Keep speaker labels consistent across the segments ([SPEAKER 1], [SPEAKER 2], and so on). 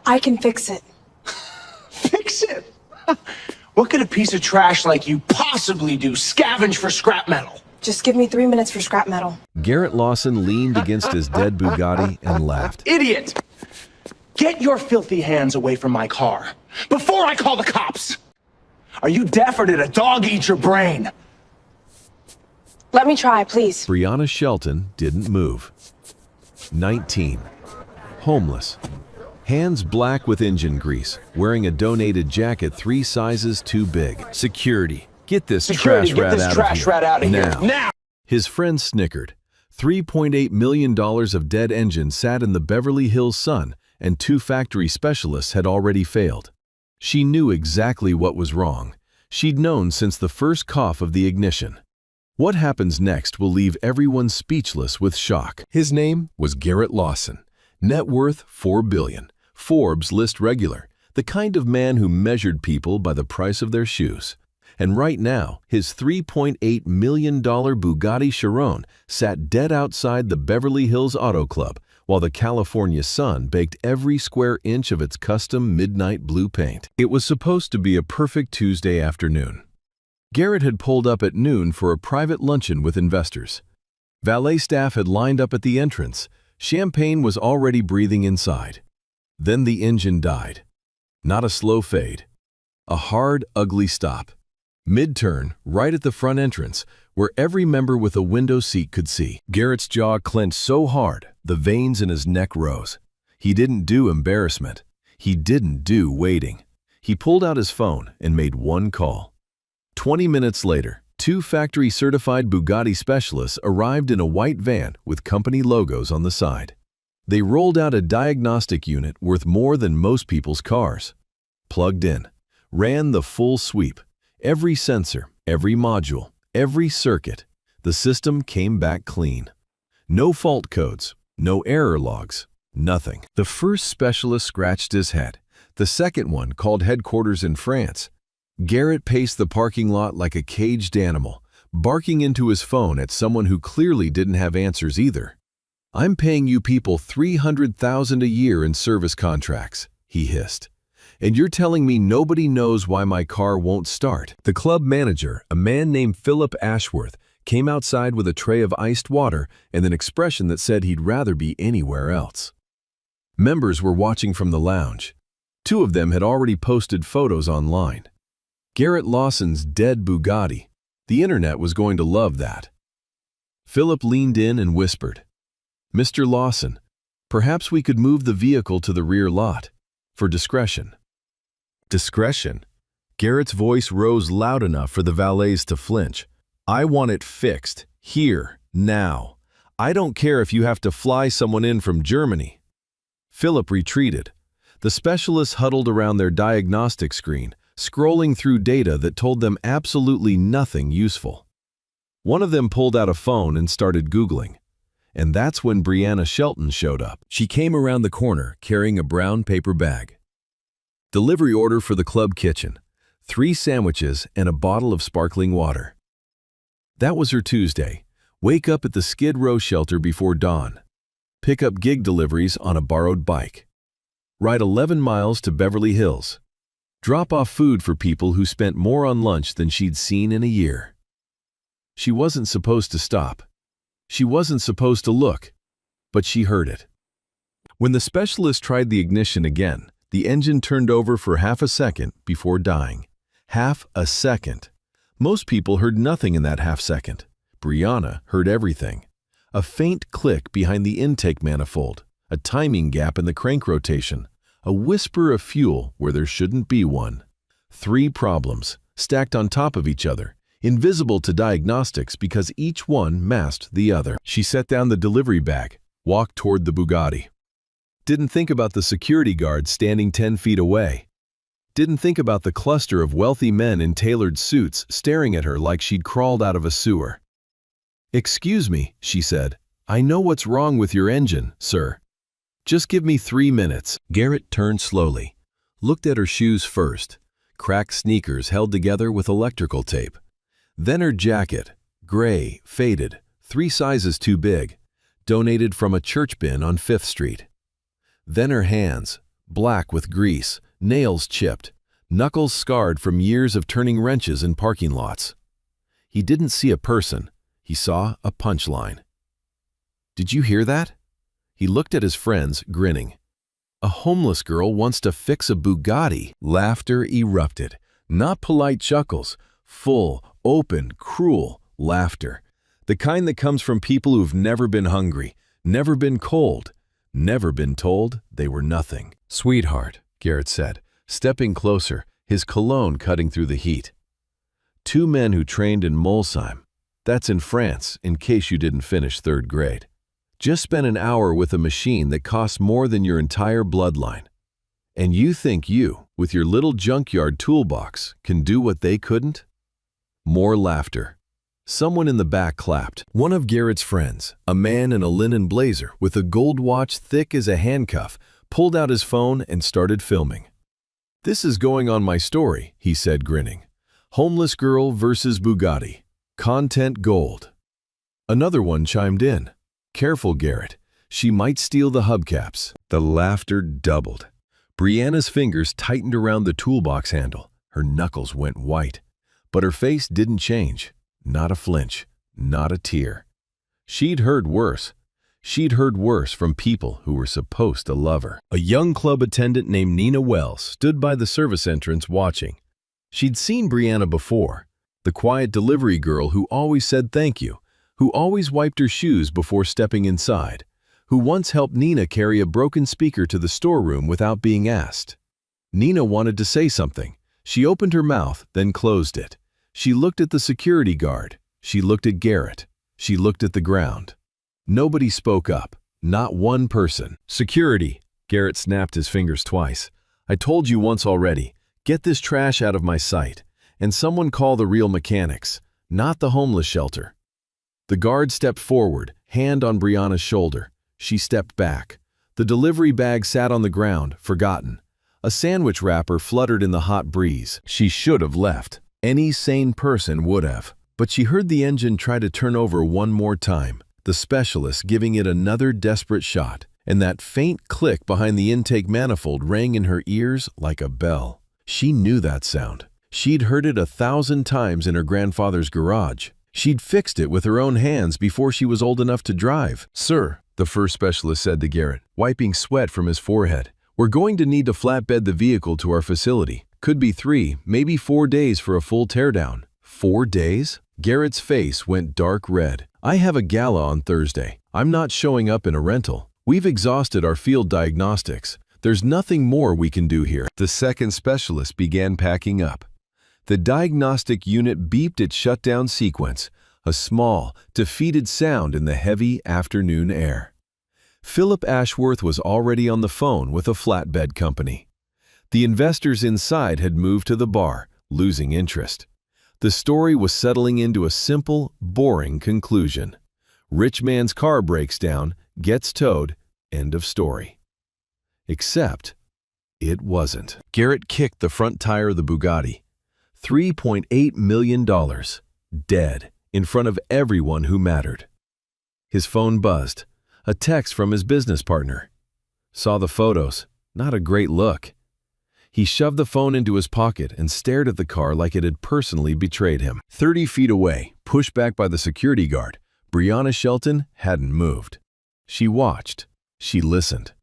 [SPEAKER 1] I can fix it.
[SPEAKER 2] Fix it? What could a piece of trash like you possibly do? Scavenge for scrap metal?
[SPEAKER 1] Just give me 3 minutes for scrap metal.
[SPEAKER 3] Garrett Lawson leaned against his dead Bugatti and laughed.
[SPEAKER 2] Idiot! Get your filthy hands away from my car before I call the cops! Are you deaf or did a dog eat your brain?
[SPEAKER 1] Let me try, please.
[SPEAKER 3] Brianna Shelton didn't move. 19. Homeless. Hands black with engine grease, wearing a donated jacket 3 sizes too big. Security. Get this trash rat out of here. Now! His friend snickered. $3.8 million of dead engines sat in the Beverly Hills sun, and 2 factory specialists had already failed. She knew exactly what was wrong. She'd known since the first cough of the ignition. What happens next will leave everyone speechless with shock. His name was Garrett Lawson. Net worth $4 billion. Forbes list regular. The kind of man who measured people by the price of their shoes. And right now, his $3.8 million Bugatti Chiron sat dead outside the Beverly Hills Auto Club, while the California sun baked every square inch of its custom midnight blue paint. It was supposed to be a perfect Tuesday afternoon. Garrett had pulled up at noon for a private luncheon with investors. Valet staff had lined up at the entrance. Champagne was already breathing inside. Then the engine died. Not a slow fade. A hard, ugly stop. Mid-turn, right at the front entrance, where every member with a window seat could see. Garrett's jaw clenched so hard, the veins in his neck rose. He didn't do embarrassment. He didn't do waiting. He pulled out his phone and made one call. 20 minutes later, 2 factory-certified Bugatti specialists arrived in a white van with company logos on the side. They rolled out a diagnostic unit worth more than most people's cars. Plugged in, ran the full sweep. Every sensor, every module, every circuit, the system came back clean. No fault codes, no error logs, nothing. The first specialist scratched his head. The second one called headquarters in France. Garrett paced the parking lot like a caged animal, barking into his phone at someone who clearly didn't have answers either. "I'm paying you people $300,000 a year in service contracts," he hissed. "And you're telling me nobody knows why my car won't start?" The club manager, a man named Philip Ashworth, came outside with a tray of iced water and an expression that said he'd rather be anywhere else. Members were watching from the lounge. 2 of them had already posted photos online. Garrett Lawson's dead Bugatti. The internet was going to love that. Philip leaned in and whispered, "Mr. Lawson, perhaps we could move the vehicle to the rear lot, for discretion." Discretion? Garrett's voice rose loud enough for the valets to flinch. "I want it fixed, here, now. I don't care if you have to fly someone in from Germany." Philip retreated. The specialists huddled around their diagnostic screen, scrolling through data that told them absolutely nothing useful. One of them pulled out a phone and started Googling. And that's when Brianna Shelton showed up. She came around the corner carrying a brown paper bag. Delivery order for the club kitchen, 3 sandwiches and a bottle of sparkling water. That was her Tuesday. Wake up at the Skid Row shelter before dawn. Pick up gig deliveries on a borrowed bike. Ride 11 miles to Beverly Hills. Drop off food for people who spent more on lunch than she'd seen in a year. She wasn't supposed to stop. She wasn't supposed to look, but she heard it. When the specialist tried the ignition again, the engine turned over for half a second before dying. Half a second. Most people heard nothing in that half second. Brianna heard everything. A faint click behind the intake manifold, a timing gap in the crank rotation, a whisper of fuel where there shouldn't be one. 3 problems, stacked on top of each other, invisible to diagnostics because each one masked the other. She set down the delivery bag, walked toward the Bugatti. Didn't think about the security guard standing 10 feet away. Didn't think about the cluster of wealthy men in tailored suits staring at her like she'd crawled out of a sewer. "Excuse me," she said. "I know what's wrong with your engine, sir. Just give me 3 minutes." Garrett turned slowly, looked at her shoes first, cracked sneakers held together with electrical tape. Then her jacket, gray, faded, 3 sizes too big, donated from a church bin on 5th Street. Then her hands, black with grease, nails chipped, knuckles scarred from years of turning wrenches in parking lots. He didn't see a person, he saw a punchline. "Did you hear that?" He looked at his friends, grinning. "A homeless girl wants to fix a Bugatti." Laughter erupted. Not polite chuckles, full, open, cruel laughter. The kind that comes from people who've never been hungry, never been cold, never been told they were nothing. "Sweetheart," Garrett said, stepping closer, his cologne cutting through the heat. "Two men who trained in Molsheim. That's in France, in case you didn't finish 3rd grade. Just spent an hour with a machine that costs more than your entire bloodline. And you think you, with your little junkyard toolbox, can do what they couldn't?" More laughter. Someone in the back clapped. One of Garrett's friends, a man in a linen blazer with a gold watch thick as a handcuff, pulled out his phone and started filming. "This is going on my story," he said, grinning. "Homeless girl versus Bugatti. Content gold." Another one chimed in. "Careful, Garrett. She might steal the hubcaps." The laughter doubled. Brianna's fingers tightened around the toolbox handle. Her knuckles went white. But her face didn't change. Not a flinch. Not a tear. She'd heard worse. She'd heard worse from people who were supposed to love her. A young club attendant named Nina Wells stood by the service entrance watching. She'd seen Brianna before. The quiet delivery girl who always said thank you, who always wiped her shoes before stepping inside, who once helped Nina carry a broken speaker to the storeroom without being asked. Nina wanted to say something. She opened her mouth, then closed it. She looked at the security guard. She looked at Garrett. She looked at the ground. Nobody spoke up. Not one person. "Security," Garrett snapped his fingers twice. "I told you once already. Get this trash out of my sight. And someone call the real mechanics, not the homeless shelter." The guard stepped forward, hand on Brianna's shoulder. She stepped back. The delivery bag sat on the ground, forgotten. A sandwich wrapper fluttered in the hot breeze. She should have left. Any sane person would have. But she heard the engine try to turn over one more time, the specialist giving it another desperate shot, and that faint click behind the intake manifold rang in her ears like a bell. She knew that sound. She'd heard it 1,000 times in her grandfather's garage. She'd fixed it with her own hands before she was old enough to drive. "Sir," the first specialist said to Garrett, wiping sweat from his forehead, "we're going to need to flatbed the vehicle to our facility. Could be 3, maybe 4 days for a full teardown." 4 days? Garrett's face went dark red. "I have a gala on Thursday. I'm not showing up in a rental. We've exhausted our field diagnostics. There's nothing more we can do here." The second specialist began packing up. The diagnostic unit beeped its shutdown sequence, a small, defeated sound in the heavy afternoon air. Philip Ashworth was already on the phone with a flatbed company. The investors inside had moved to the bar, losing interest. The story was settling into a simple, boring conclusion. Rich man's car breaks down, gets towed, end of story. Except, it wasn't. Garrett kicked the front tire of the Bugatti. $3.8 million. Dead, in front of everyone who mattered. His phone buzzed. A text from his business partner. Saw the photos. Not a great look. He shoved the phone into his pocket and stared at the car like it had personally betrayed him. 30 feet away, pushed back by the security guard, Brianna Shelton hadn't moved. She watched. She listened.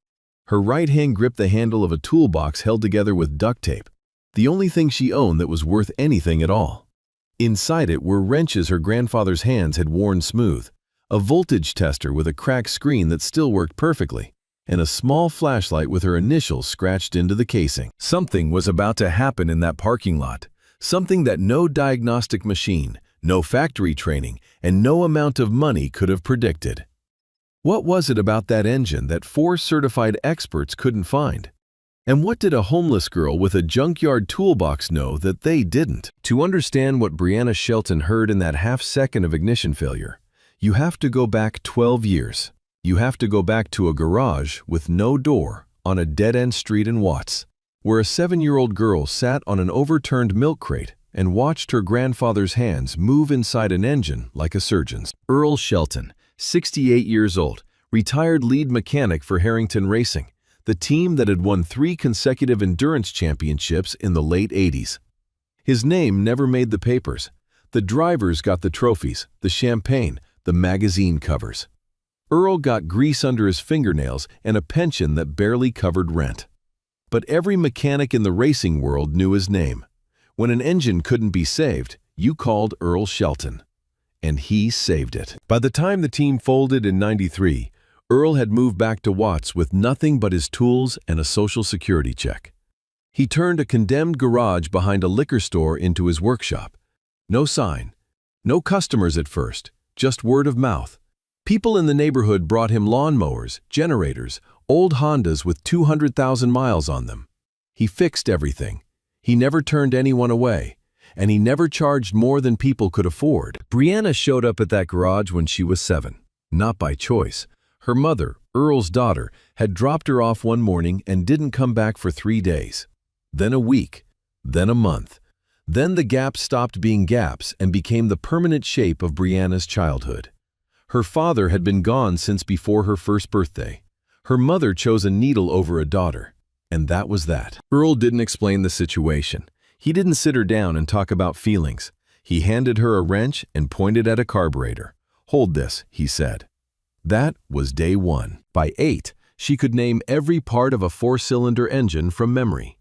[SPEAKER 3] Her right hand gripped the handle of a toolbox held together with duct tape, the only thing she owned that was worth anything at all. Inside it were wrenches her grandfather's hands had worn smooth, a voltage tester with a cracked screen that still worked perfectly, and a small flashlight with her initials scratched into the casing. Something was about to happen in that parking lot, something that no diagnostic machine, no factory training, and no amount of money could have predicted. What was it about that engine that 4 certified experts couldn't find? And what did a homeless girl with a junkyard toolbox know that they didn't? To understand what Brianna Shelton heard in that half-second of ignition failure, you have to go back 12 years. You have to go back to a garage with no door on a dead-end street in Watts, where a 7-year-old girl sat on an overturned milk crate and watched her grandfather's hands move inside an engine like a surgeon's. Earl Shelton, 68 years old, retired lead mechanic for Harrington Racing, the team that had won 3 consecutive endurance championships in the late 80s. His name never made the papers. The drivers got the trophies, the champagne, the magazine covers. Earl got grease under his fingernails and a pension that barely covered rent. But every mechanic in the racing world knew his name. When an engine couldn't be saved, you called Earl Shelton. And he saved it. By the time the team folded in '93, Earl had moved back to Watts with nothing but his tools and a Social Security check. He turned a condemned garage behind a liquor store into his workshop. No sign, no customers at first, just word of mouth. People in the neighborhood brought him lawnmowers, generators, old Hondas with 200,000 miles on them. He fixed everything. He never turned anyone away, and he never charged more than people could afford. Brianna showed up at that garage when she was 7, not by choice. Her mother, Earl's daughter, had dropped her off one morning and didn't come back for 3 days. Then a week, then a month. Then the gaps stopped being gaps and became the permanent shape of Brianna's childhood. Her father had been gone since before her first birthday. Her mother chose a needle over a daughter, and that was that. Earl didn't explain the situation. He didn't sit her down and talk about feelings. He handed her a wrench and pointed at a carburetor. "Hold this," he said. That was day 1. By 8, she could name every part of a 4-cylinder engine from memory.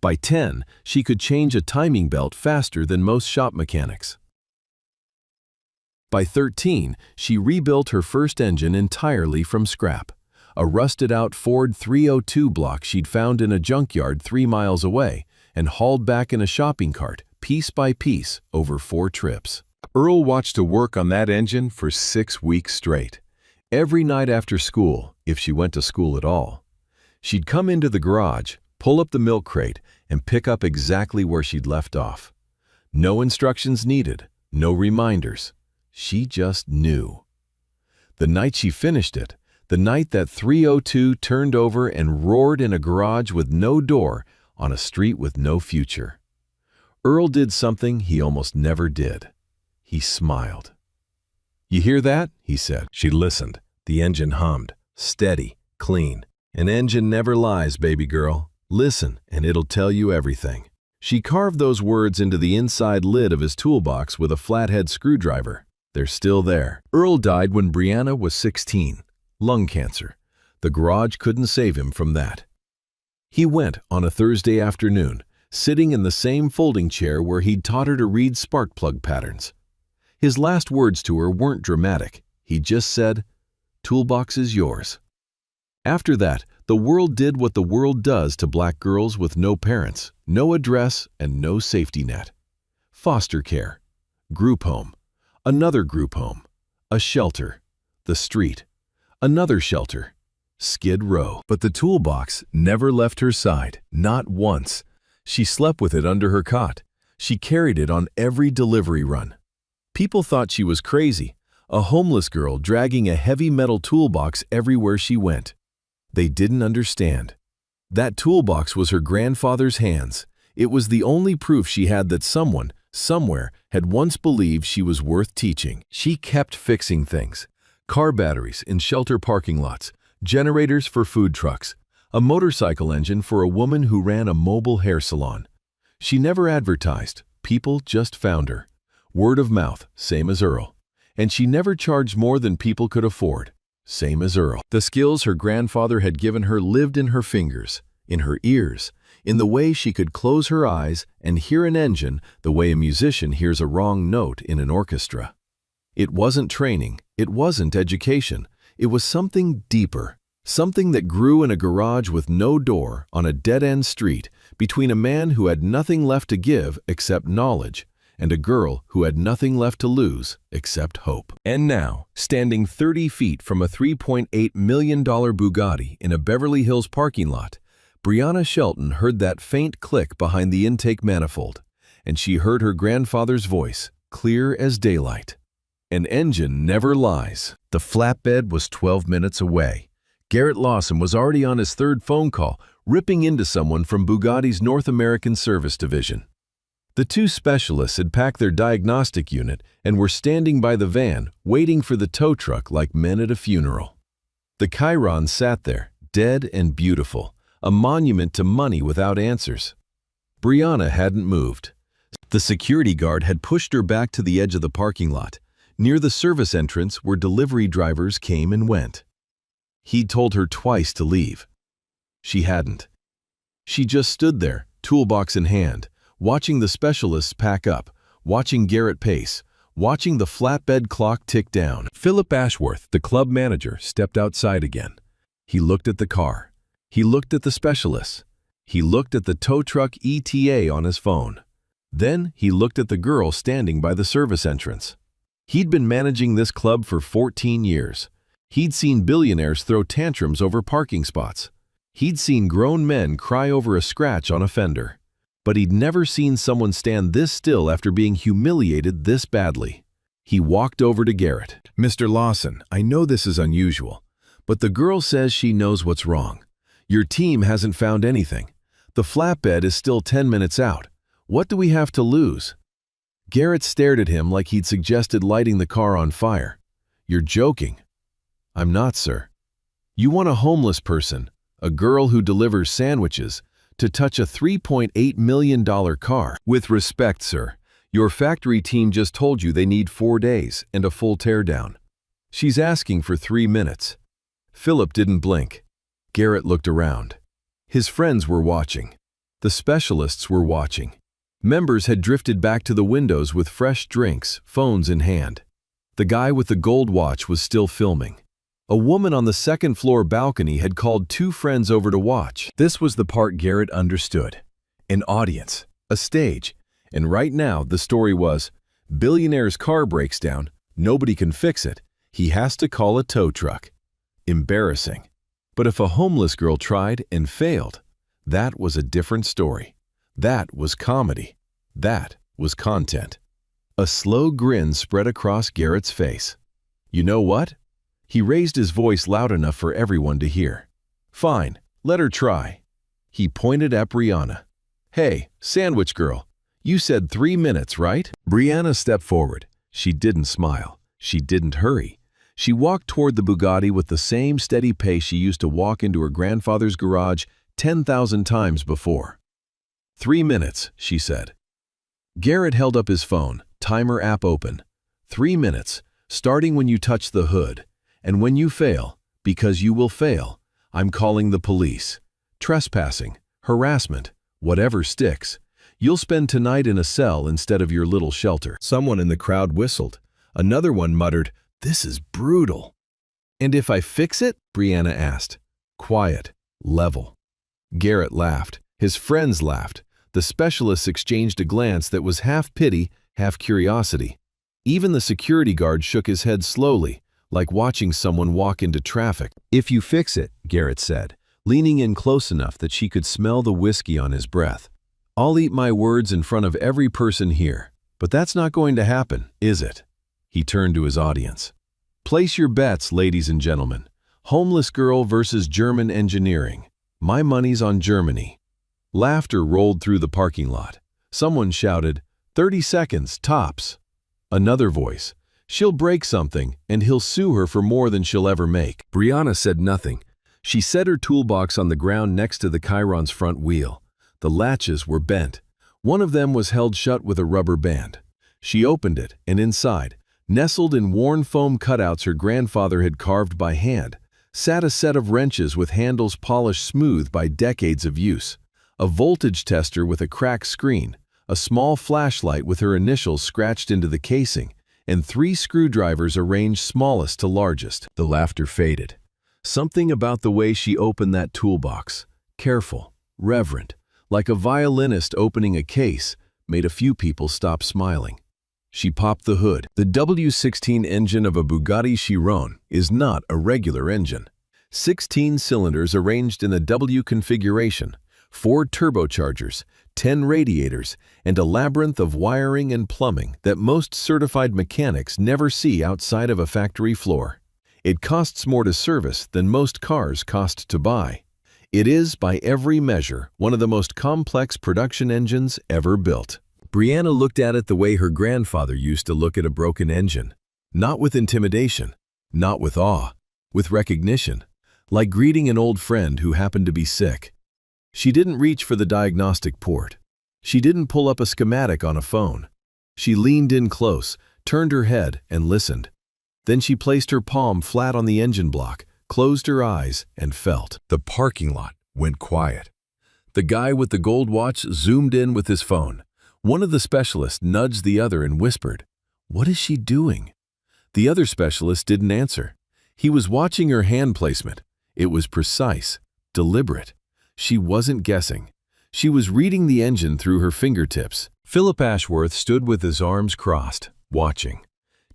[SPEAKER 3] By 10, she could change a timing belt faster than most shop mechanics. By 13, she rebuilt her first engine entirely from scrap, a rusted-out Ford 302 block she'd found in a junkyard 3 miles away and hauled back in a shopping cart, piece by piece, over 4 trips. Earl watched her work on that engine for 6 weeks straight. Every night after school, if she went to school at all. She'd come into the garage, pull up the milk crate, and pick up exactly where she'd left off. No instructions needed, no reminders. She just knew. The night she finished it, the night that 302 turned over and roared in a garage with no door on a street with no future, Earl did something he almost never did. He smiled. "You hear that?" he said. She listened. The engine hummed. Steady, clean. An engine never lies, baby girl. Listen, and it'll tell you everything. She carved those words into the inside lid of his toolbox with a flathead screwdriver. They're still there. Earl died when Brianna was 16. Lung cancer. The garage couldn't save him from that. He went on a Thursday afternoon, sitting in the same folding chair where he'd taught her to read spark plug patterns. His last words to her weren't dramatic. He just said, "Toolbox is yours." After that, the world did what the world does to black girls with no parents, no address, and no safety net. Foster care, group home, another group home, a shelter, the street, another shelter, Skid Row. But the toolbox never left her side, not once. She slept with it under her cot. She carried it on every delivery run. People thought she was crazy, a homeless girl dragging a heavy metal toolbox everywhere she went. They didn't understand. That toolbox was her grandfather's hands. It was the only proof she had that someone, somewhere, had once believed she was worth teaching. She kept fixing things. Car batteries in shelter parking lots, generators for food trucks, a motorcycle engine for a woman who ran a mobile hair salon. She never advertised. People just found her. Word of mouth, same as Earl. And she never charged more than people could afford. Same as Earl. The skills her grandfather had given her lived in her fingers, in her ears, in the way she could close her eyes and hear an engine the way a musician hears a wrong note in an orchestra. It wasn't training, it wasn't education, it was something deeper, something that grew in a garage with no door on a dead-end street between a man who had nothing left to give except knowledge, and a girl who had nothing left to lose except hope. And now, standing 30 feet from a $3.8 million Bugatti in a Beverly Hills parking lot, Brianna Shelton heard that faint click behind the intake manifold, and she heard her grandfather's voice, clear as daylight. An engine never lies. The flatbed was 12 minutes away. Garrett Lawson was already on his 3rd phone call, ripping into someone from Bugatti's North American Service Division. The 2 specialists had packed their diagnostic unit and were standing by the van, waiting for the tow truck like men at a funeral. The Chiron sat there, dead and beautiful, a monument to money without answers. Brianna hadn't moved. The security guard had pushed her back to the edge of the parking lot, near the service entrance where delivery drivers came and went. He'd told her twice to leave. She hadn't. She just stood there, toolbox in hand, watching the specialists pack up, watching Garrett pace, watching the flatbed clock tick down. Philip Ashworth, the club manager, stepped outside again. He looked at the car. He looked at the specialists. He looked at the tow truck ETA on his phone. Then he looked at the girl standing by the service entrance. He'd been managing this club for 14 years. He'd seen billionaires throw tantrums over parking spots. He'd seen grown men cry over a scratch on a fender. But he'd never seen someone stand this still after being humiliated this badly. He walked over to Garrett. "Mr. Lawson, I know this is unusual, but the girl says she knows what's wrong. Your team hasn't found anything. The flatbed is still 10 minutes out. What do we have to lose?" Garrett stared at him like he'd suggested lighting the car on fire. "You're joking." "I'm not, sir. You want a homeless person, a girl who delivers sandwiches, to touch a $3.8 million car. With respect, sir, your factory team just told you they need 4 days and a full teardown. She's asking for 3 minutes. Philip didn't blink. Garrett looked around. His friends were watching. The specialists were watching. Members had drifted back to the windows with fresh drinks, phones in hand. The guy with the gold watch was still filming. A woman on the second-floor balcony had called 2 friends over to watch. This was the part Garrett understood. An audience, a stage, and right now the story was, Billionaire's car breaks down, nobody can fix it, he has to call a tow truck. Embarrassing. But if a homeless girl tried and failed, that was a different story. That was comedy. That was content. A slow grin spread across Garrett's face. "You know what?" He raised his voice loud enough for everyone to hear. "Fine, let her try." He pointed at Brianna. "Hey, sandwich girl, you said 3 minutes, right?" Brianna stepped forward. She didn't smile. She didn't hurry. She walked toward the Bugatti with the same steady pace she used to walk into her grandfather's garage 10,000 times before. 3 minutes, she said. Garrett held up his phone, timer app open. 3 minutes, starting when you touch the hood. And when you fail, because you will fail, I'm calling the police. Trespassing, harassment, whatever sticks. You'll spend tonight in a cell instead of your little shelter. Someone in the crowd whistled. Another one muttered, "This is brutal." "And if I fix it?" Brianna asked. Quiet, level. Garrett laughed. His friends laughed. The specialists exchanged a glance that was half pity, half curiosity. Even the security guard shook his head slowly, like watching someone walk into traffic. "If you fix it," Garrett said, leaning in close enough that she could smell the whiskey on his breath. "I'll eat my words in front of every person here. But that's not going to happen, is it?" He turned to his audience. "Place your bets, ladies and gentlemen. Homeless girl versus German engineering. My money's on Germany." Laughter rolled through the parking lot. Someone shouted, 30 seconds, tops." Another voice, "She'll break something, and he'll sue her for more than she'll ever make." Brianna said nothing. She set her toolbox on the ground next to the Chiron's front wheel. The latches were bent. One of them was held shut with a rubber band. She opened it, and inside, nestled in worn foam cutouts her grandfather had carved by hand, sat a set of wrenches with handles polished smooth by decades of use, a voltage tester with a cracked screen, a small flashlight with her initials scratched into the casing, and 3 screwdrivers arranged smallest to largest. The laughter faded. Something about the way she opened that toolbox, careful, reverent, like a violinist opening a case, made a few people stop smiling. She popped the hood. The W16 engine of a Bugatti Chiron is not a regular engine. 16 cylinders arranged in a W configuration, 4 turbochargers, 10 radiators, and a labyrinth of wiring and plumbing that most certified mechanics never see outside of a factory floor. It costs more to service than most cars cost to buy. It is, by every measure, one of the most complex production engines ever built. Brianna looked at it the way her grandfather used to look at a broken engine. Not with intimidation, not with awe, with recognition. like greeting an old friend who happened to be sick. She didn't reach for the diagnostic port. She didn't pull up a schematic on a phone. She leaned in close, turned her head, and listened. Then she placed her palm flat on the engine block, closed her eyes, and felt. The parking lot went quiet. The guy with the gold watch zoomed in with his phone. One of the specialists nudged the other and whispered, "What is she doing?" The other specialist didn't answer. He was watching her hand placement. It was precise, deliberate. She wasn't guessing. She was reading the engine through her fingertips. Philip Ashworth stood with his arms crossed, watching.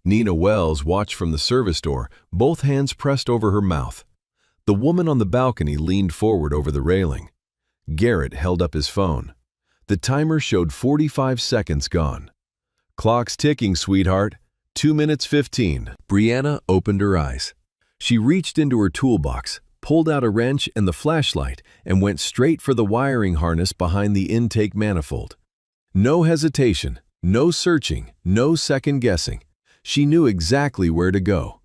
[SPEAKER 3] Nina Wells watched from the service door, both hands pressed over her mouth. The woman on the balcony leaned forward over the railing. Garrett held up his phone. The timer showed 45 seconds gone. "Clock's ticking, sweetheart. 2 minutes 15. Brianna opened her eyes. She reached into her toolbox, pulled out a wrench and the flashlight, and went straight for the wiring harness behind the intake manifold. No hesitation, no searching, no second guessing. She knew exactly where to go.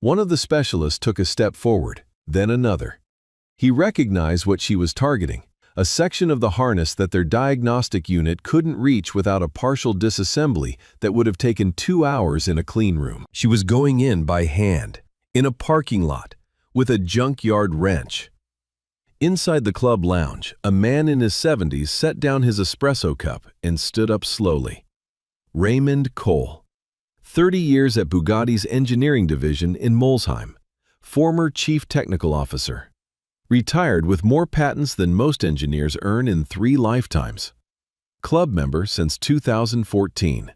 [SPEAKER 3] One of the specialists took a step forward, then another. He recognized what she was targeting, a section of the harness that their diagnostic unit couldn't reach without a partial disassembly that would have taken 2 hours in a clean room. She was going in by hand, in a parking lot, with a junkyard wrench. Inside the club lounge, a man in his 70s set down his espresso cup and stood up slowly. Raymond Cole, 30 years at Bugatti's engineering division in Molsheim, former chief technical officer. Retired with more patents than most engineers earn in 3 lifetimes. Club member since 2014.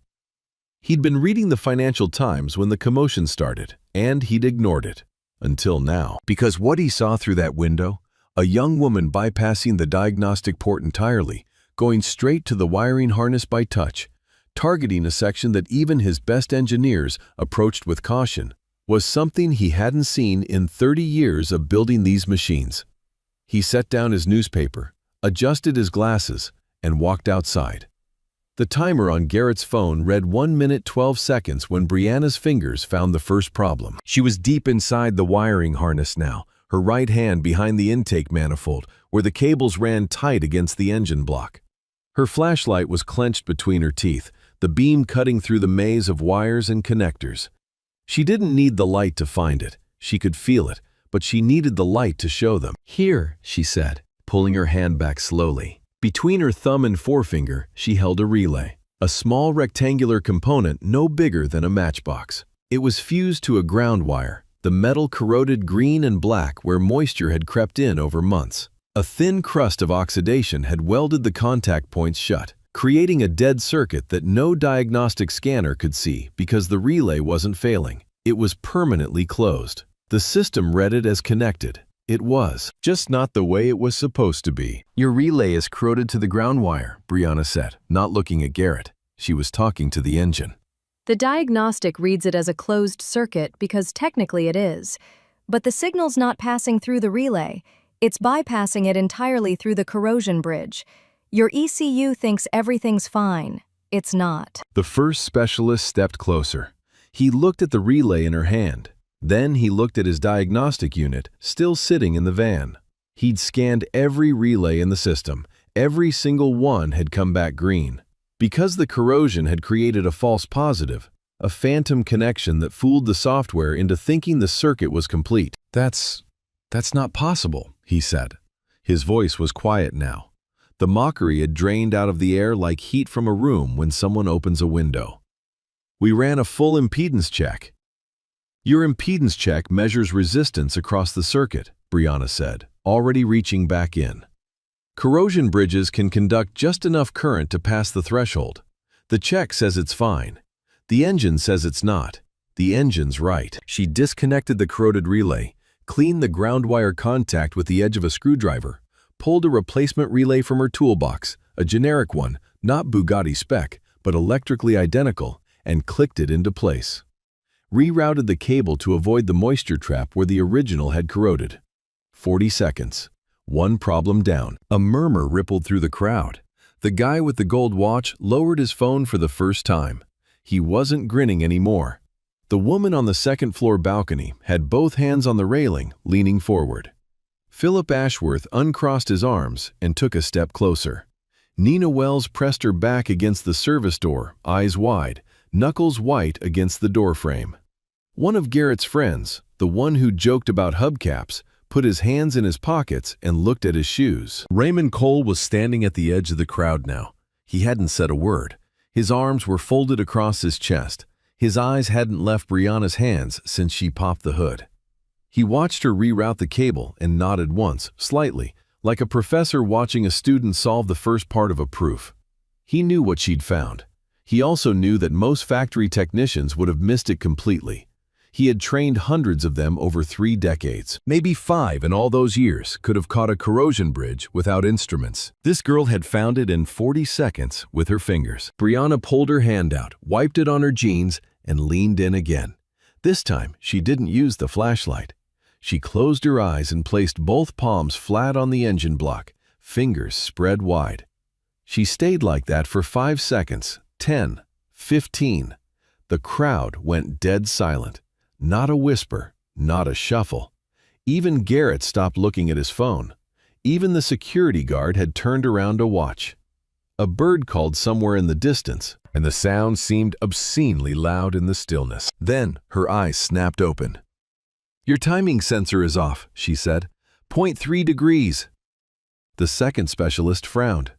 [SPEAKER 3] He'd been reading the Financial Times when the commotion started, and he'd ignored it. Until now. Because what he saw through that window, a young woman bypassing the diagnostic port entirely, going straight to the wiring harness by touch, targeting a section that even his best engineers approached with caution, was something he hadn't seen in 30 years of building these machines. He set down his newspaper, adjusted his glasses, and walked outside. The timer on Garrett's phone read 1 minute 12 seconds when Brianna's fingers found the first problem. She was deep inside the wiring harness now, her right hand behind the intake manifold, where the cables ran tight against the engine block. Her flashlight was clenched between her teeth, the beam cutting through the maze of wires and connectors. She didn't need the light to find it. She could feel it, but she needed the light to show them. "Here," she said, pulling her hand back slowly. Between her thumb and forefinger, she held a relay, a small rectangular component no bigger than a matchbox. It was fused to a ground wire, the metal corroded green and black where moisture had crept in over months. A thin crust of oxidation had welded the contact points shut, creating a dead circuit that no diagnostic scanner could see because the relay wasn't failing. It was permanently closed. The system read it as connected. It was, just not the way it was supposed to be. "Your relay is corroded to the ground wire," Brianna said, not looking at Garrett. She was talking to the engine.
[SPEAKER 4] The diagnostic reads it as a closed circuit because technically it is, but the signal's not passing through the relay. It's bypassing it entirely through the corrosion bridge. Your ECU thinks everything's fine. It's not.
[SPEAKER 3] The first specialist stepped closer. He looked at the relay in her hand. Then he looked at his diagnostic unit, still sitting in the van. He'd scanned every relay in the system. Every single one had come back green. Because the corrosion had created a false positive, a phantom connection that fooled the software into thinking the circuit was complete. That's not possible," he said. His voice was quiet now. The mockery had drained out of the air like heat from a room when someone opens a window. "We ran a full impedance check." "Your impedance check measures resistance across the circuit," Brianna said, already reaching back in. "Corrosion bridges can conduct just enough current to pass the threshold. The check says it's fine. The engine says it's not. The engine's right." She disconnected the corroded relay, cleaned the ground wire contact with the edge of a screwdriver, pulled a replacement relay from her toolbox, a generic one, not Bugatti spec, but electrically identical, and clicked it into place. Rerouted the cable to avoid the moisture trap where the original had corroded. 40 seconds. One problem down. A murmur rippled through the crowd. The guy with the gold watch lowered his phone for the first time. He wasn't grinning anymore. The woman on the second-floor balcony had both hands on the railing, leaning forward. Philip Ashworth uncrossed his arms and took a step closer. Nina Wells pressed her back against the service door, eyes wide, knuckles white against the doorframe. One of Garrett's friends, the one who joked about hubcaps, put his hands in his pockets and looked at his shoes. Raymond Cole was standing at the edge of the crowd now. He hadn't said a word. His arms were folded across his chest. His eyes hadn't left Brianna's hands since she popped the hood. He watched her reroute the cable and nodded once, slightly, like a professor watching a student solve the first part of a proof. He knew what she'd found. He also knew that most factory technicians would have missed it completely. He had trained hundreds of them over 3 decades. Maybe 5 in all those years could have caught a corrosion bridge without instruments. This girl had found it in 40 seconds with her fingers. Brianna pulled her hand out, wiped it on her jeans, and leaned in again. This time, she didn't use the flashlight. She closed her eyes and placed both palms flat on the engine block, fingers spread wide. She stayed like that for 5 seconds, 10, 15. The crowd went dead silent. Not a whisper, not a shuffle. Even Garrett stopped looking at his phone. Even the security guard had turned around to watch. A bird called somewhere in the distance, and the sound seemed obscenely loud in the stillness. Then her eyes snapped open. "Your timing sensor is off," she said. "0.3 degrees. The second specialist frowned.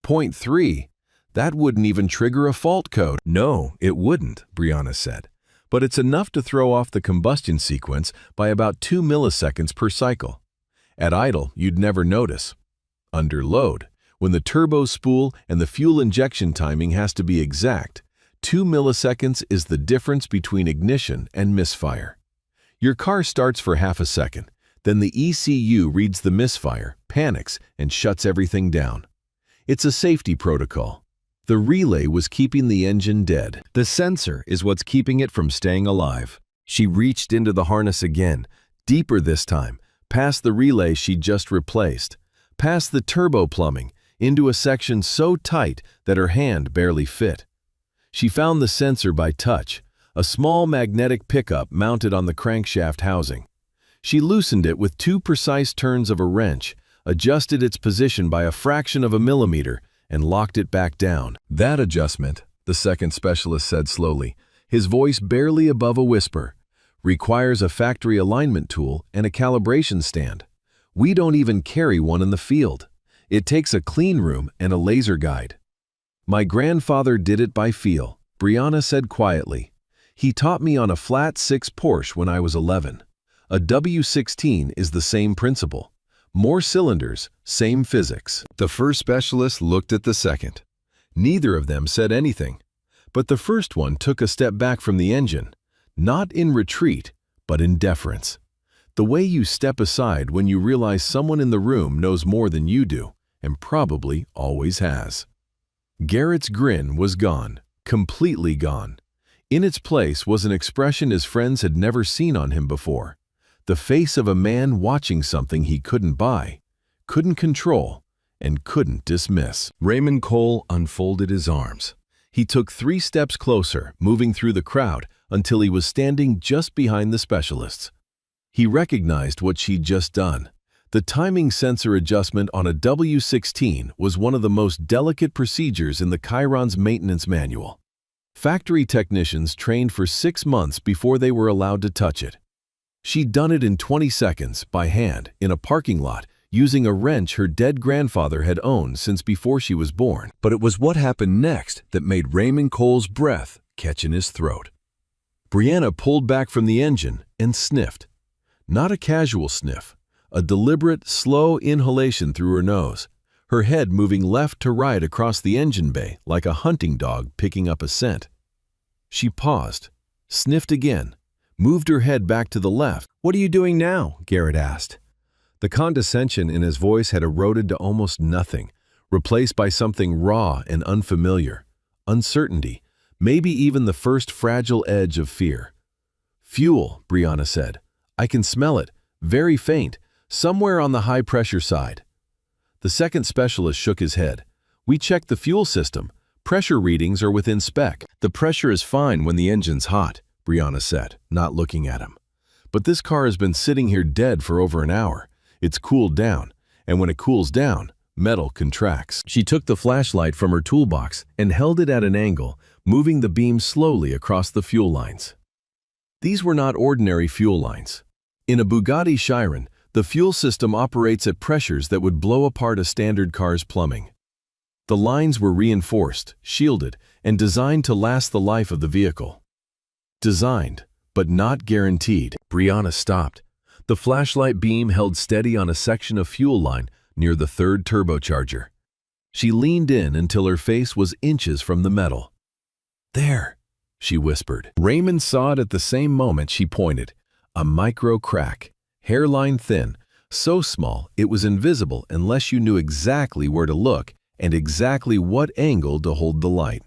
[SPEAKER 3] 0.3? That wouldn't even trigger a fault code. "No, it wouldn't," Brianna said. "But it's enough to throw off the combustion sequence by about 2 milliseconds per cycle. At idle, you'd never notice. Under load, when the turbo spool and the fuel injection timing has to be exact, 2 milliseconds is the difference between ignition and misfire. Your car starts for half a second, then the ECU reads the misfire, panics, and shuts everything down. It's a safety protocol. The relay was keeping the engine dead. The sensor is what's keeping it from staying alive." She reached into the harness again, deeper this time, past the relay she'd just replaced, past the turbo plumbing, into a section so tight that her hand barely fit. She found the sensor by touch, a small magnetic pickup mounted on the crankshaft housing. She loosened it with 2 precise turns of a wrench, adjusted its position by a fraction of a millimeter, and locked it back down. "That adjustment," the second specialist said slowly, his voice barely above a whisper, "requires a factory alignment tool and a calibration stand. We don't even carry one in the field. It takes a clean room and a laser guide." "My grandfather did it by feel," Brianna said quietly. "He taught me on a flat 6 Porsche when I was 11. A W16 is the same principle. More cylinders, same physics." The first specialist looked at the second. Neither of them said anything, but the first one took a step back from the engine, not in retreat, but in deference. The way you step aside when you realize someone in the room knows more than you do, and probably always has. Garrett's grin was gone, completely gone. In its place was an expression his friends had never seen on him before. The face of a man watching something he couldn't buy, couldn't control, and couldn't dismiss. Raymond Cole unfolded his arms. He took 3 steps closer, moving through the crowd until he was standing just behind the specialists. He recognized what she'd just done. The timing sensor adjustment on a W16 was one of the most delicate procedures in the Chiron's maintenance manual. Factory technicians trained for 6 months before they were allowed to touch it. She'd done it in 20 seconds, by hand, in a parking lot, using a wrench her dead grandfather had owned since before she was born. But it was what happened next that made Raymond Cole's breath catch in his throat. Brianna pulled back from the engine and sniffed. Not a casual sniff, a deliberate, slow inhalation through her nose, her head moving left to right across the engine bay like a hunting dog picking up a scent. She paused, sniffed again, moved her head back to the left. "What are you doing now?" Garrett asked. The condescension in his voice had eroded to almost nothing, replaced by something raw and unfamiliar. Uncertainty, maybe even the first fragile edge of fear. "Fuel," Brianna said. "I can smell it, very faint, somewhere on the high-pressure side." The second specialist shook his head. "We checked the fuel system. Pressure readings are within spec. The pressure is fine when the engine's hot, Brianna said, not looking at him. "But this car has been sitting here dead for over an hour. It's cooled down, and when it cools down, metal contracts." She took the flashlight from her toolbox and held it at an angle, moving the beam slowly across the fuel lines. These were not ordinary fuel lines. In a Bugatti Chiron, the fuel system operates at pressures that would blow apart a standard car's plumbing. The lines were reinforced, shielded, and designed to last the life of the vehicle. Designed, but not guaranteed. Brianna stopped. The flashlight beam held steady on a section of fuel line near the third turbocharger. She leaned in until her face was inches from the metal. "There," she whispered. Raymond saw it at the same moment she pointed. A micro crack, hairline thin, so small it was invisible unless you knew exactly where to look and exactly what angle to hold the light.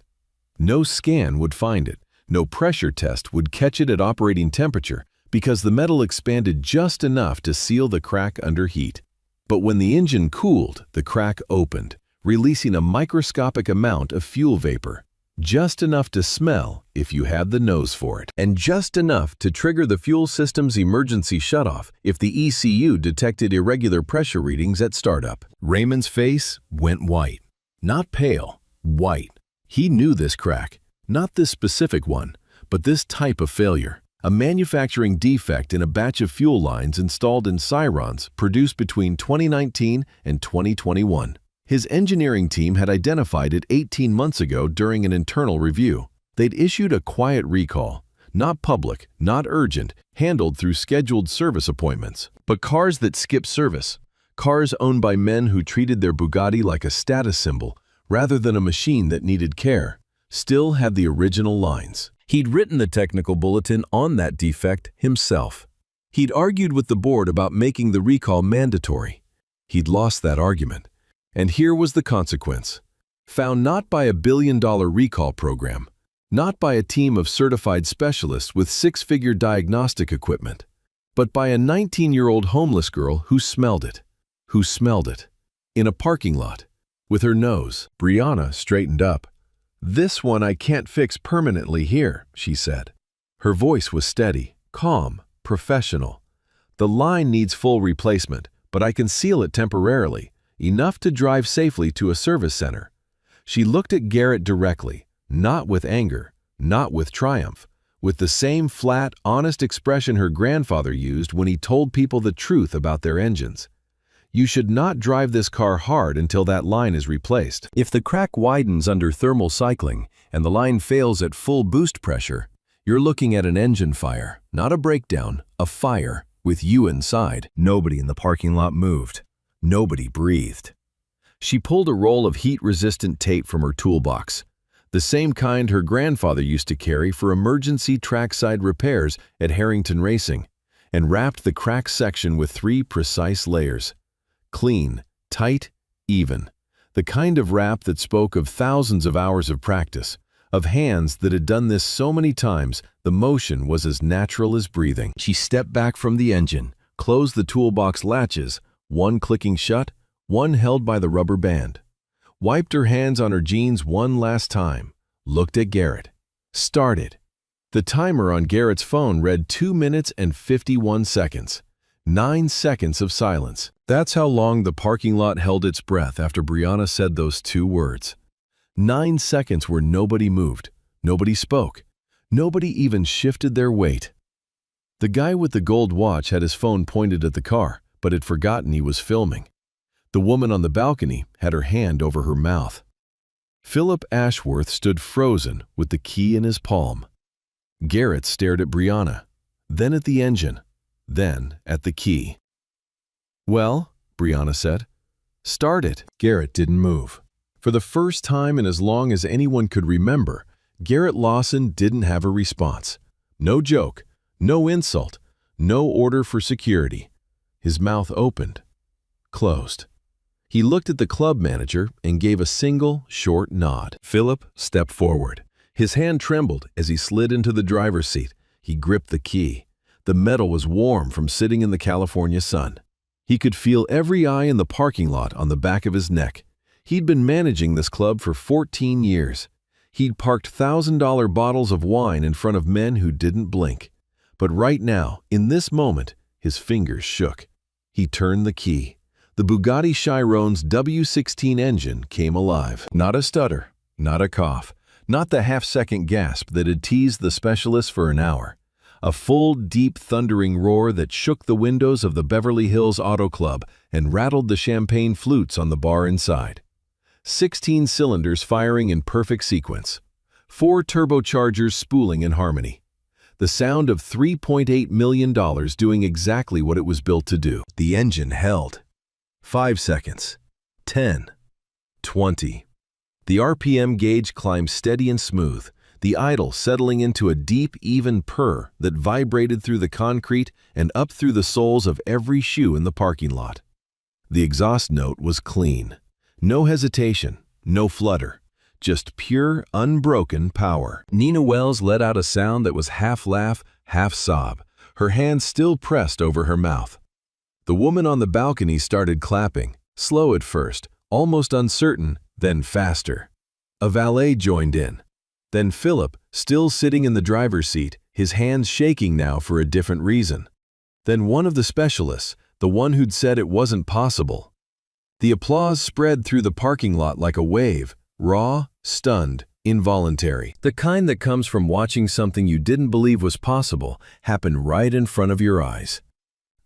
[SPEAKER 3] No scan would find it. No pressure test would catch it at operating temperature because the metal expanded just enough to seal the crack under heat. But when the engine cooled, the crack opened, releasing a microscopic amount of fuel vapor. Just enough to smell if you had the nose for it, and just enough to trigger the fuel system's emergency shutoff if the ECU detected irregular pressure readings at startup. Raymond's face went white. Not pale, white. He knew this crack, not this specific one, but this type of failure. A manufacturing defect in a batch of fuel lines installed in Chirons produced between 2019 and 2021. His engineering team had identified it 18 months ago during an internal review. They'd issued a quiet recall, not public, not urgent, handled through scheduled service appointments. But cars that skip service, cars owned by men who treated their Bugatti like a status symbol rather than a machine that needed care, still had the original lines. He'd written the technical bulletin on that defect himself. He'd argued with the board about making the recall mandatory. He'd lost that argument. And here was the consequence. Found not by a billion-dollar recall program, not by a team of certified specialists with six-figure diagnostic equipment, but by a 19-year-old homeless girl who smelled it. In a parking lot, with her nose. Brianna straightened up. "This one I can't fix permanently here," she said. Her voice was steady, calm, professional. "The line needs full replacement, but I can seal it temporarily. Enough to drive safely to a service center." She looked at Garrett directly, not with anger, not with triumph, with the same flat, honest expression her grandfather used when he told people the truth about their engines. "You should not drive this car hard until that line is replaced. If the crack widens under thermal cycling and the line fails at full boost pressure, you're looking at an engine fire, not a breakdown, a fire, with you inside." Nobody in the parking lot moved. Nobody breathed. She pulled a roll of heat-resistant tape from her toolbox, the same kind her grandfather used to carry for emergency trackside repairs at Harrington Racing, and wrapped the cracked section with 3 precise layers. Clean, tight, even. The kind of wrap that spoke of thousands of hours of practice, of hands that had done this so many times the motion was as natural as breathing. She stepped back from the engine, closed the toolbox latches, one clicking shut, one held by the rubber band. Wiped her hands on her jeans one last time, looked at Garrett. Started. The timer on Garrett's phone read 2 minutes and 51 seconds. 9 seconds of silence. That's how long the parking lot held its breath after Brianna said those 2 words. 9 seconds where nobody moved, nobody spoke, nobody even shifted their weight. The guy with the gold watch had his phone pointed at the car, but had forgotten he was filming. The woman on the balcony had her hand over her mouth. Philip Ashworth stood frozen with the key in his palm. Garrett stared at Brianna, then at the engine, then at the key. "Well," Brianna said. "Start it." Garrett didn't move. For the first time in as long as anyone could remember, Garrett Lawson didn't have a response. No joke, no insult, no order for security. His mouth opened, closed. He looked at the club manager and gave a single, short nod. Philip stepped forward. His hand trembled as he slid into the driver's seat. He gripped the key. The metal was warm from sitting in the California sun. He could feel every eye in the parking lot on the back of his neck. He'd been managing this club for 14 years. He'd parked $1,000 bottles of wine in front of men who didn't blink. But right now, in this moment, his fingers shook. He turned the key. The Bugatti Chiron's W16 engine came alive. Not a stutter, not a cough, not the half-second gasp that had teased the specialist for an hour. A full, deep, thundering roar that shook the windows of the Beverly Hills Auto Club and rattled the champagne flutes on the bar inside. 16 cylinders firing in perfect sequence. 4 turbochargers spooling in harmony. The sound of $3.8 million doing exactly what it was built to do. The engine held. 5 seconds. 10. 20. The RPM gauge climbed steady and smooth, the idle settling into a deep, even purr that vibrated through the concrete and up through the soles of every shoe in the parking lot. The exhaust note was clean. No hesitation, no flutter, just pure, unbroken power. Nina Wells let out a sound that was half laugh, half sob, her hands still pressed over her mouth. The woman on the balcony started clapping, slow at first, almost uncertain, then faster. A valet joined in. Then Philip, still sitting in the driver's seat, his hands shaking now for a different reason. Then one of the specialists, the one who'd said it wasn't possible. The applause spread through the parking lot like a wave, raw, stunned, involuntary. The kind that comes from watching something you didn't believe was possible happen right in front of your eyes.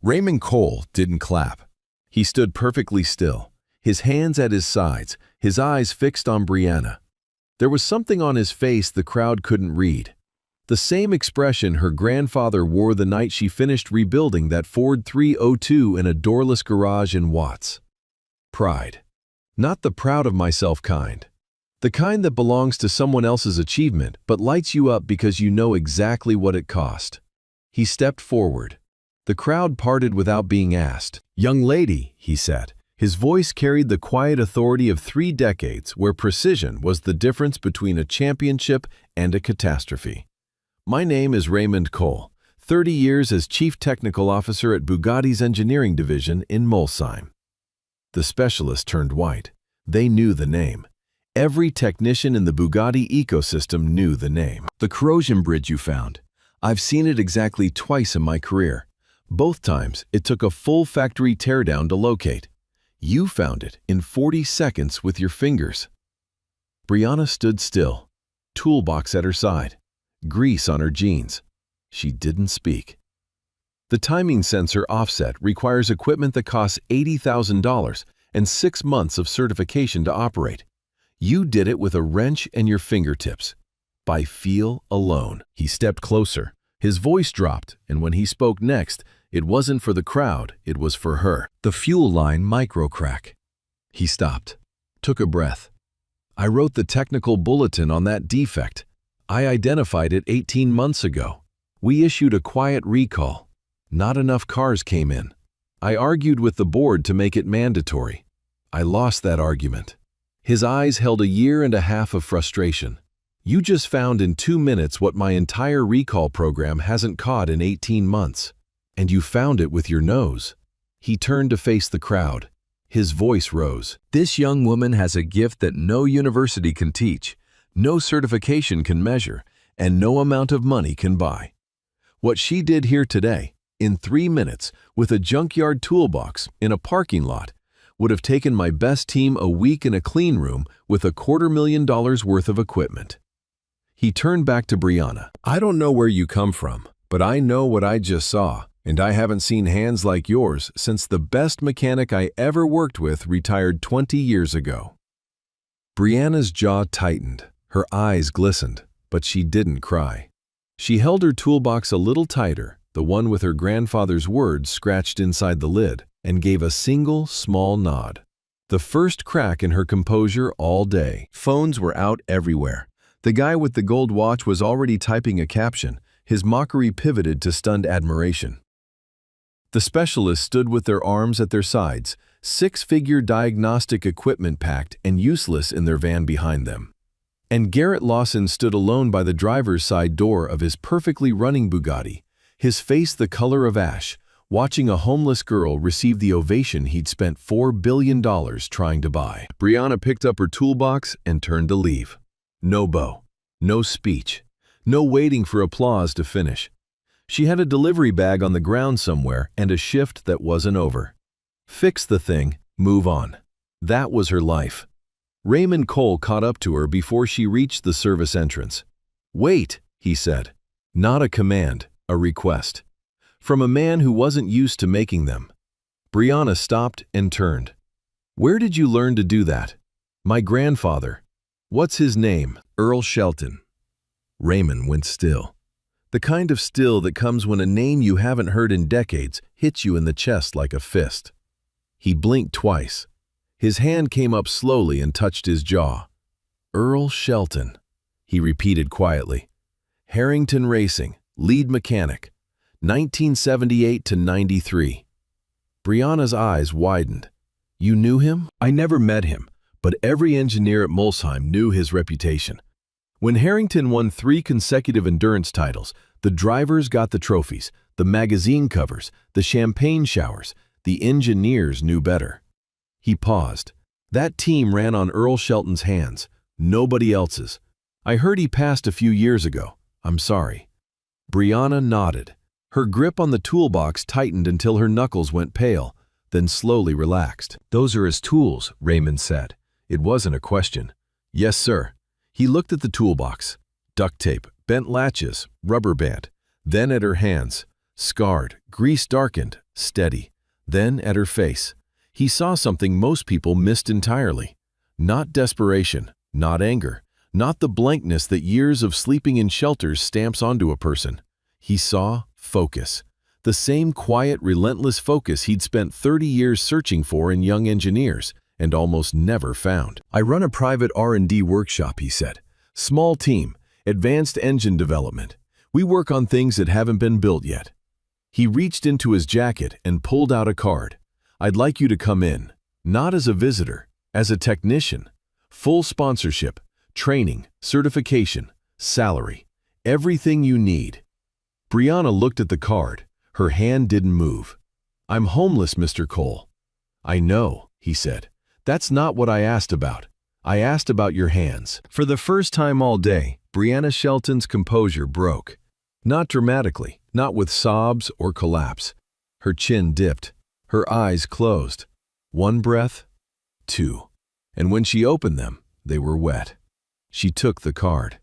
[SPEAKER 3] Raymond Cole didn't clap. He stood perfectly still, his hands at his sides, his eyes fixed on Brianna. There was something on his face the crowd couldn't read. The same expression her grandfather wore the night she finished rebuilding that Ford 302 in a doorless garage in Watts. Pride. Not the proud of myself kind. The kind that belongs to someone else's achievement but lights you up because you know exactly what it cost. He stepped forward. The crowd parted without being asked. "Young lady," he said. His voice carried the quiet authority of 3 decades where precision was the difference between a championship and a catastrophe. "My name is Raymond Cole, 30 years as Chief Technical Officer at Bugatti's engineering division in Molsheim." The specialist turned white. They knew the name. Every technician in the Bugatti ecosystem knew the name. "The corrosion bridge you found. I've seen it exactly twice in my career. Both times, it took a full factory teardown to locate. You found it in 40 seconds with your fingers." Brianna stood still, toolbox at her side, grease on her jeans. She didn't speak. The timing sensor offset requires equipment that costs $80,000 and 6 months of certification to operate. You did it with a wrench and your fingertips, by feel alone. He stepped closer. His voice dropped, and when he spoke next, it wasn't for the crowd, it was for her. "The fuel line micro-crack." He stopped, took a breath. "I wrote the technical bulletin on that defect. I identified it 18 months ago. We issued a quiet recall. Not enough cars came in. I argued with the board to make it mandatory. I lost that argument." His eyes held a year and a half of frustration. "You just found in 2 minutes what my entire recall program hasn't caught in 18 months. And you found it with your nose." He turned to face the crowd. His voice rose. "This young woman has a gift that no university can teach, no certification can measure, and no amount of money can buy. What she did here today, in 3 minutes, with a junkyard toolbox in a parking lot, would have taken my best team a week in a clean room with $250,000 worth of equipment." He turned back to Brianna. "I don't know where you come from, but I know what I just saw. And I haven't seen hands like yours since the best mechanic I ever worked with retired 20 years ago." Brianna's jaw tightened, her eyes glistened, but she didn't cry. She held her toolbox a little tighter, the one with her grandfather's words scratched inside the lid, and gave a single, small nod. The first crack in her composure all day. Phones were out everywhere. The guy with the gold watch was already typing a caption, his mockery pivoted to stunned admiration. The specialists stood with their arms at their sides, 6-figure diagnostic equipment packed and useless in their van behind them. And Garrett Lawson stood alone by the driver's side door of his perfectly running Bugatti, his face the color of ash, watching a homeless girl receive the ovation he'd spent $4 billion trying to buy. Brianna picked up her toolbox and turned to leave. No bow, no speech, no waiting for applause to finish. She had a delivery bag on the ground somewhere and a shift that wasn't over. Fix the thing, move on. That was her life. Raymond Cole caught up to her before she reached the service entrance. "Wait," he said. Not a command, a request. From a man who wasn't used to making them. Brianna stopped and turned. "Where did you learn to do that?" "My grandfather." "What's his name?" "Earl Shelton." Raymond went still. The kind of still that comes when a name you haven't heard in decades hits you in the chest like a fist. He blinked twice. His hand came up slowly and touched his jaw. "Earl Shelton," he repeated quietly. "Harrington Racing, lead mechanic, 1978 to 93. Brianna's eyes widened. "You knew him?" "I never met him, but every engineer at Molsheim knew his reputation. When Harrington won 3 consecutive endurance titles, the drivers got the trophies, the magazine covers, the champagne showers. The engineers knew better." He paused. "That team ran on Earl Shelton's hands, nobody else's. I heard he passed a few years ago. I'm sorry." Brianna nodded. Her grip on the toolbox tightened until her knuckles went pale, then slowly relaxed. "Those are his tools," Raymond said. It wasn't a question. "Yes, sir." He looked at the toolbox. Duct tape, bent latches, rubber band. Then at her hands. Scarred, grease darkened, steady. Then at her face. He saw something most people missed entirely. Not desperation, not anger, not the blankness that years of sleeping in shelters stamps onto a person. He saw focus. The same quiet, relentless focus he'd spent 30 years searching for in young engineers and almost never found. "I run a private R&D workshop," he said. "Small team, advanced engine development. We work on things that haven't been built yet." He reached into his jacket and pulled out a card. "I'd like you to come in, not as a visitor, as a technician. Full sponsorship, training, certification, salary, everything you need." Brianna looked at the card. Her hand didn't move. "I'm homeless, Mr. Cole." "I know," he said. "That's not what I asked about. I asked about your hands." For the first time all day, Brianna Shelton's composure broke. Not dramatically, not with sobs or collapse. Her chin dipped. Her eyes closed. 1 breath, 2. And when she opened them, they were wet. She took the card.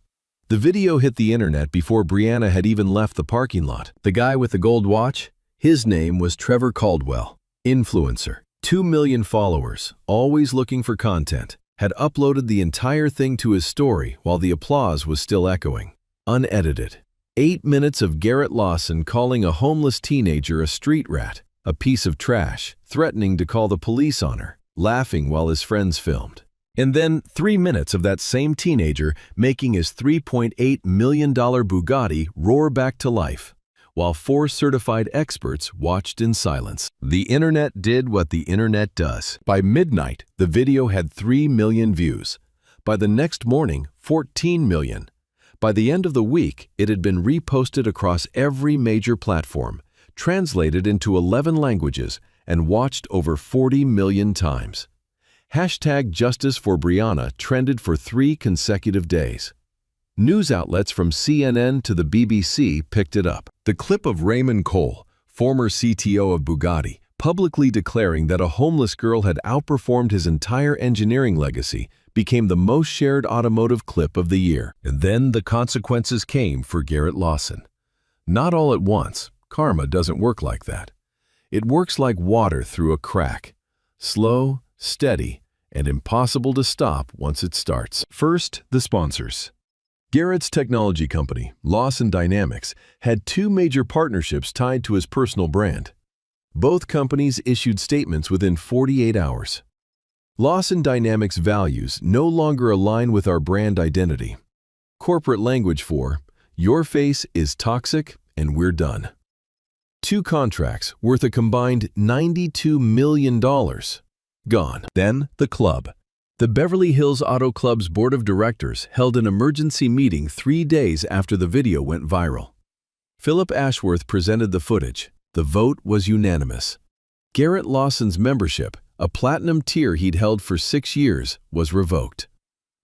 [SPEAKER 3] The video hit the internet before Brianna had even left the parking lot. The guy with the gold watch? His name was Trevor Caldwell. Influencer. 2 million followers, always looking for content, had uploaded the entire thing to his story while the applause was still echoing. Unedited. 8 minutes of Garrett Lawson calling a homeless teenager a street rat, a piece of trash, threatening to call the police on her, laughing while his friends filmed. And then 3 minutes of that same teenager making his $3.8 million Bugatti roar back to life, while 4 certified experts watched in silence. The internet did what the internet does. By midnight, the video had 3 million views. By the next morning, 14 million. By the end of the week, it had been reposted across every major platform, translated into 11 languages, and watched over 40 million times. Hashtag Justice for Brianna trended for 3 consecutive days. News outlets from CNN to the BBC picked it up. The clip of Raymond Cole, former CTO of Bugatti, publicly declaring that a homeless girl had outperformed his entire engineering legacy, became the most shared automotive clip of the year. And then the consequences came for Garrett Lawson. Not all at once. Karma doesn't work like that. It works like water through a crack. Slow, steady, and impossible to stop once it starts. First, the sponsors. Garrett's technology company, Lawson Dynamics, had 2 major partnerships tied to his personal brand. Both companies issued statements within 48 hours. Lawson Dynamics' values no longer align with our brand identity. Corporate language for, "Your face is toxic and we're done." 2 contracts worth a combined $92 million. Gone. Then the club. The Beverly Hills Auto Club's board of directors held an emergency meeting 3 days after the video went viral. Philip Ashworth presented the footage. The vote was unanimous. Garrett Lawson's membership, a platinum tier he'd held for 6 years, was revoked.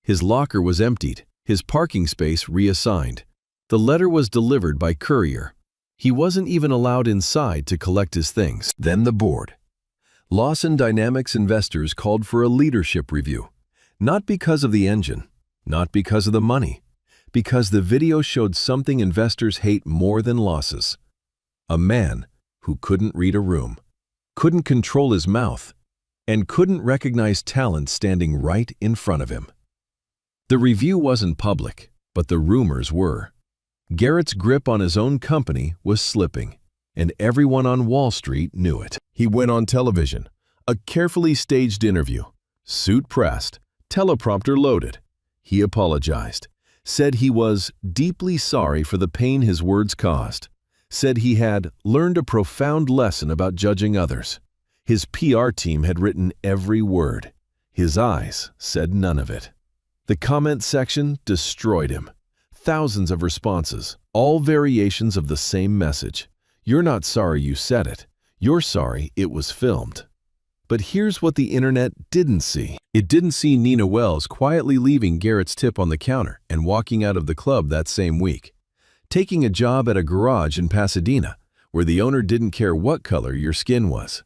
[SPEAKER 3] His locker was emptied, his parking space reassigned. The letter was delivered by courier. He wasn't even allowed inside to collect his things. Then the board. Lawson Dynamics investors called for a leadership review. Not because of the engine, not because of the money, because the video showed something investors hate more than losses. A man who couldn't read a room, couldn't control his mouth, and couldn't recognize talent standing right in front of him. The review wasn't public, but the rumors were. Garrett's grip on his own company was slipping, and everyone on Wall Street knew it. He went on television, a carefully staged interview, suit pressed, teleprompter loaded. He apologized, said he was deeply sorry for the pain his words caused, said he had learned a profound lesson about judging others. His PR team had written every word. His eyes said none of it. The comment section destroyed him. Thousands of responses, all variations of the same message. You're not sorry you said it. You're sorry it was filmed. But here's what the internet didn't see. It didn't see Nina Wells quietly leaving Garrett's tip on the counter and walking out of the club that same week, taking a job at a garage in Pasadena where the owner didn't care what color your skin was.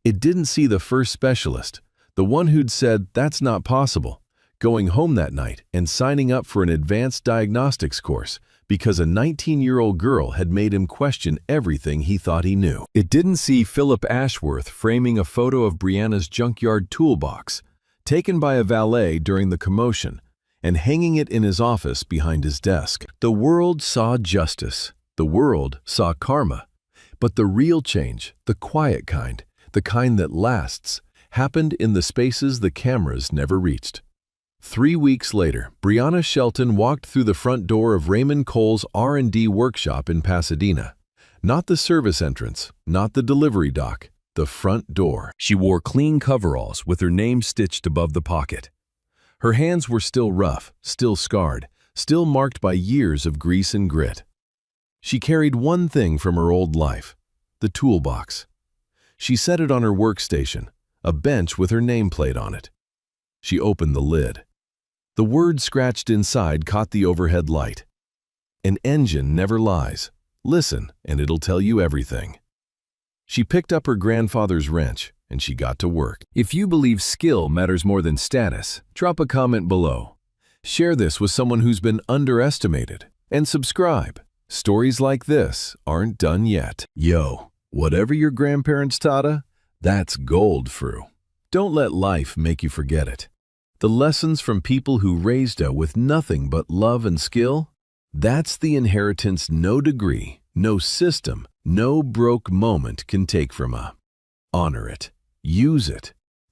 [SPEAKER 3] It didn't see the first specialist, the one who'd said that's not possible, going home that night and signing up for an advanced diagnostics course because a 19-year-old girl had made him question everything he thought he knew. It didn't see Philip Ashworth framing a photo of Brianna's junkyard toolbox, taken by a valet during the commotion, and hanging it in his office behind his desk. The world saw justice. The world saw karma. But the real change, the quiet kind, the kind that lasts, happened in the spaces the cameras never reached. 3 weeks later, Brianna Shelton walked through the front door of Raymond Cole's R&D workshop in Pasadena. Not the service entrance, not the delivery dock, the front door. She wore clean coveralls with her name stitched above the pocket. Her hands were still rough, still scarred, still marked by years of grease and grit. She carried one thing from her old life, the toolbox. She set it on her workstation, a bench with her nameplate on it. She opened the lid. The word scratched inside caught the overhead light. An engine never lies. Listen, and it'll tell you everything. She picked up her grandfather's wrench, and she got to work. If you believe skill matters more than status, drop a comment below. Share this with someone who's been underestimated. And subscribe. Stories like this aren't done yet. Yo, whatever your grandparents taught ya, that's gold, Fru. Don't let life make you forget it. The lessons from people who raised her with nothing but love and skill, that's the inheritance no degree, no system, no broke moment can take from her. Honor it, use it,